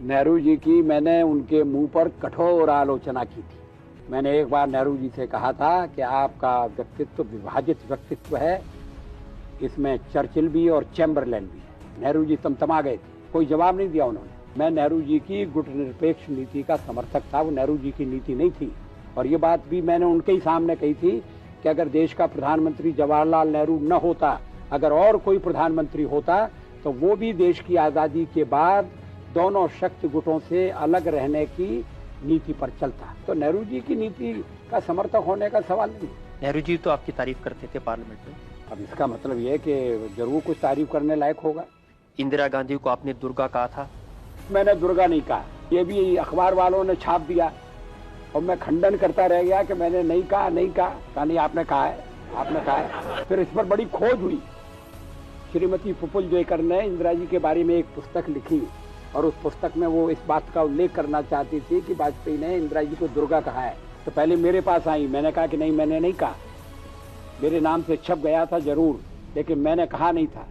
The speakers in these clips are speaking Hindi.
नेहरू जी की मैंने उनके मुंह पर कठोर आलोचना की थी। मैंने एक बार नेहरू जी से कहा था कि आपका व्यक्तित्व विभाजित व्यक्तित्व है, इसमें चर्चिल भी और चैम्बरलेन भी है। नेहरू जी तमतमा गए थे, कोई जवाब नहीं दिया उन्होंने। मैं नेहरू जी की गुटनिरपेक्ष नीति का समर्थक था, वो नेहरू जी की नीति नहीं थी। और ये बात भी मैंने उनके ही सामने कही थी कि अगर देश का प्रधानमंत्री जवाहरलाल नेहरू न होता, अगर और कोई प्रधानमंत्री होता, तो वो भी देश की आजादी के बाद दोनों शक्ति गुटों से अलग रहने की नीति पर चलता। तो नेहरू जी की नीति का समर्थक होने का सवाल नहीं। नेहरू जी तो आपकी तारीफ करते थे पार्लियामेंट में। अब इसका मतलब यह है कि जरूर कुछ तारीफ करने लायक होगा। इंदिरा गांधी को आपने दुर्गा कहा था। मैंने दुर्गा नहीं कहा, ये भी अखबार वालों ने छाप दिया और मैं खंडन करता रह गया कि मैंने नहीं कहा नहीं, आपने कहा है, आपने कहा है। फिर इस पर बड़ी खोज हुई। श्रीमती पुपुल जयकर ने इंदिरा जी के बारे में एक पुस्तक लिखी और उस पुस्तक में वो इस बात का उल्लेख करना चाहती थी कि वाजपेयी ने इंदिरा जी को दुर्गा कहा है। तो पहले मेरे पास आई, मैंने कहा कि नहीं, मैंने नहीं कहा। मेरे नाम से छप गया था जरूर, लेकिन मैंने कहा नहीं था।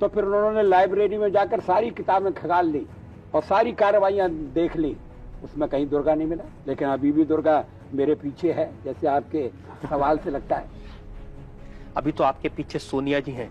तो फिर उन्होंने लाइब्रेरी में जाकर सारी किताबें खंगाल ली और सारी कार्रवाइयां देख ली, उसमें कहीं दुर्गा नहीं मिला। लेकिन अभी भी दुर्गा मेरे पीछे है, जैसे आपके सवाल से लगता है। अभी तो आपके पीछे सोनिया जी हैं।